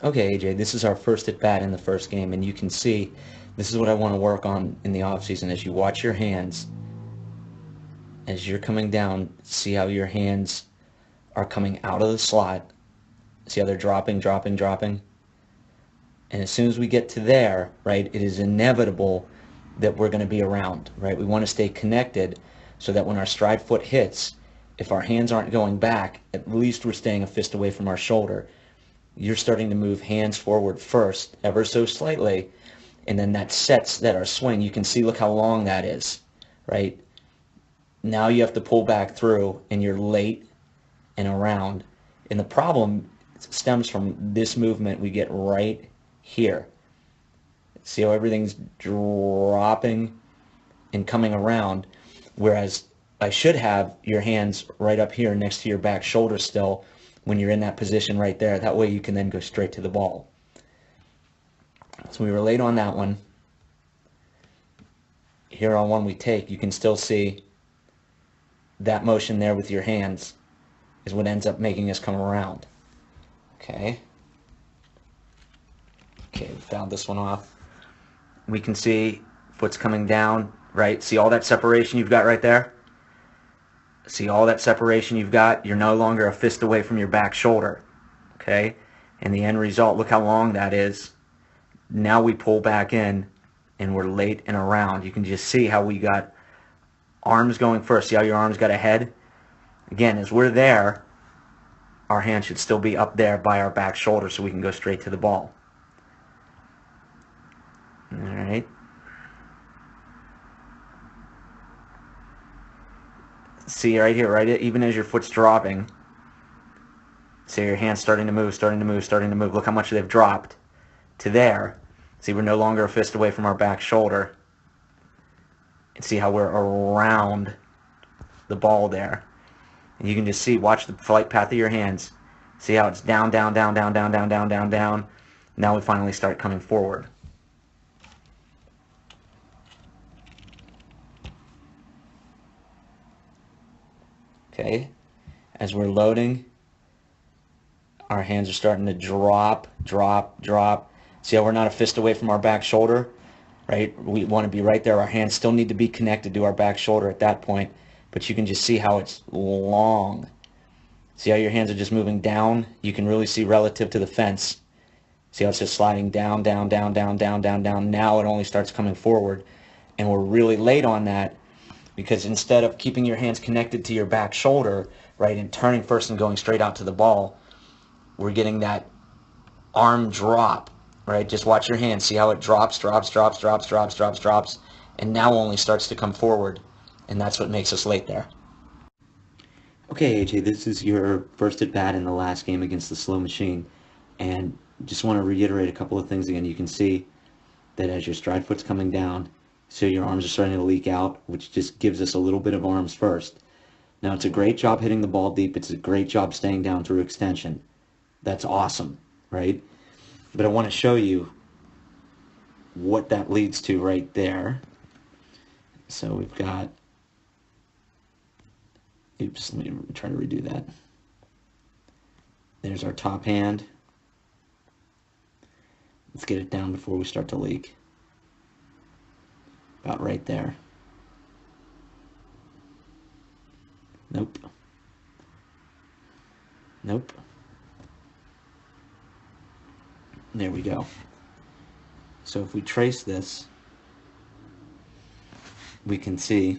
Okay, AJ, this is our first at bat in the first game, and you can see this is what I want to work on in the offseason. As you watch your hands, as you're coming down, see how your hands are coming out of the slot. See how they're dropping, dropping, dropping. And as soon as we get to there, right, it is inevitable that we're going to be around, right? We want to stay connected so that when our stride foot hits, if our hands aren't going back, at least we're staying a fist away from our shoulder. You're starting to move hands forward first, ever so slightly, and then that sets that our swing. You can see, look how long that is, right? Now you have to pull back through, and you're late and around. And the problem stems from this movement we get right here. See how everything's dropping and coming around, whereas I should have your hands right up here next to your back shoulder still when you're in that position right there. That way you can then go straight to the ball. So we were late on that one. Here on one we take, you can still see that motion there with your hands is what ends up making us come around. Okay. Okay, we fouled this one off. We can see foot's coming down, right? See all that separation you've got right there? See all that separation you've got? You're no longer a fist away from your back shoulder, okay? And the end result, look how long that is. Now we pull back in, and we're late and around. You can just see how we got arms going first. See how your arms got ahead? Again, as we're there, our hand should still be up there by our back shoulder so we can go straight to the ball. All right. See right here, right? Even as your foot's dropping, see your hand's starting to move, starting to move, starting to move. Look how much they've dropped to there. See, we're no longer a fist away from our back shoulder. And see how we're around the ball there. And you can just see, watch the flight path of your hands. See how it's down, down, down, down, down, down, down, down, down. Now we finally start coming forward. Okay, as we're loading, our hands are starting to drop, drop, drop. See how we're not a fist away from our back shoulder, right? We want to be right there. Our hands still need to be connected to our back shoulder at that point, but you can just see how it's long. See how your hands are just moving down? You can really see relative to the fence. See how it's just sliding down, down, down, down, down, down, down. Now it only starts coming forward, and we're really late on that. Because instead of keeping your hands connected to your back shoulder, right, and turning first and going straight out to the ball, we're getting that arm drop, right? Just watch your hands. See how it drops, drops, drops, drops, drops, drops, drops, and now only starts to come forward, and that's what makes us late there. Okay, AJ, this is your first at bat in the last game against the slow machine, and just want to reiterate a couple of things again. You can see that as your stride foot's coming down, so your arms are starting to leak out, which just gives us a little bit of arms first. Now, it's a great job hitting the ball deep. It's a great job staying down through extension. That's awesome, right? But I want to show you what that leads to right there. So we've got, oops, let me try to redo that. There's our top hand. Let's get it down before we start to leak. About right there. Nope. Nope. There we go. So if we trace this, we can see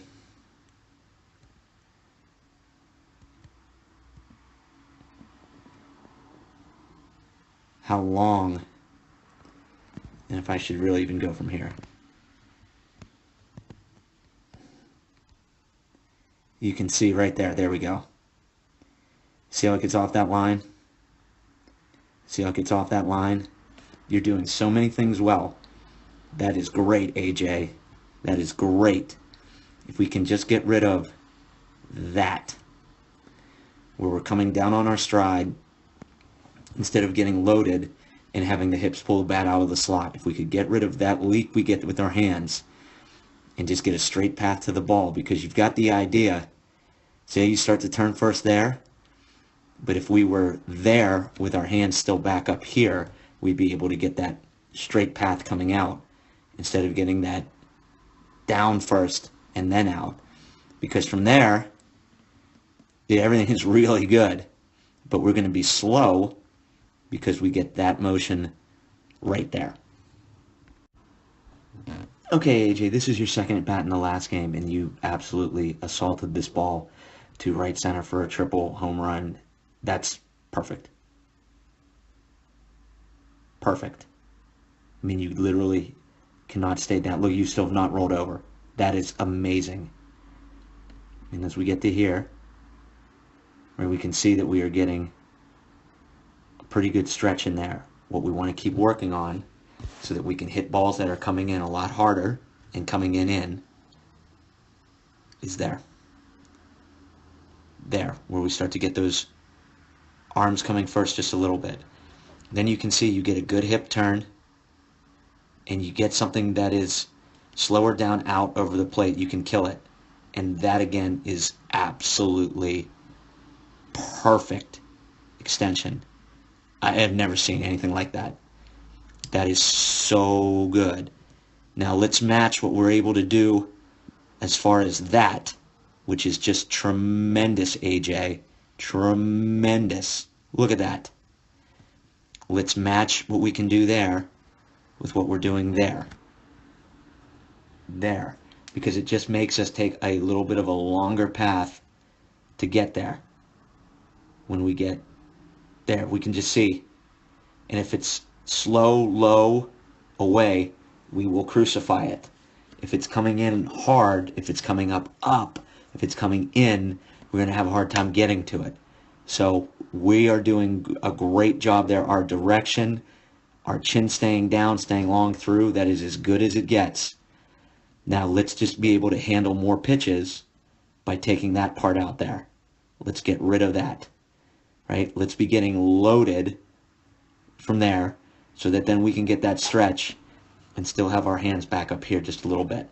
how long, and if I should really even go from here. You can see right there. There we go. See how it gets off that line? See how it gets off that line? You're doing so many things well. That is great, AJ. That is great. If we can just get rid of that, where we're coming down on our stride, instead of getting loaded and having the hips pull the bat out of the slot. If we could get rid of that leak we get with our hands, and just get a straight path to the ball, because you've got the idea. Say you start to turn first there, but if we were there with our hands still back up here, we'd be able to get that straight path coming out instead of getting that down first and then out. Because from there, everything is really good, but we're going to be slow because we get that motion right there. Okay, AJ, this is your second at bat in the last game, and you absolutely assaulted this ball to right center for a triple home run. That's perfect. Perfect. I mean, you literally cannot stay down. Look, you still have not rolled over. That is amazing. And as we get to here, where we can see that we are getting a pretty good stretch in there. What we want to keep working on so that we can hit balls that are coming in a lot harder and coming in is there. There, where we start to get those arms coming first just a little bit. Then you can see you get a good hip turn and you get something that is slower down out over the plate. You can kill it. And that again is absolutely perfect extension. I have never seen anything like that. That is so good. Now let's match what we're able to do as far as that, which is just tremendous, AJ. Tremendous. Look at that. Let's match what we can do there with what we're doing there. There. Because it just makes us take a little bit of a longer path to get there. When we get there, we can just see. And if it's slow, low, away, we will crucify it. If it's coming in hard, if it's coming up, if it's coming in, we're going to have a hard time getting to it. So we are doing a great job there. Our direction, our chin staying down, staying long through, that is as good as it gets. Now let's just be able to handle more pitches by taking that part out there. Let's get rid of that. Right? Let's be getting loaded from there so that then we can get that stretch and still have our hands back up here just a little bit.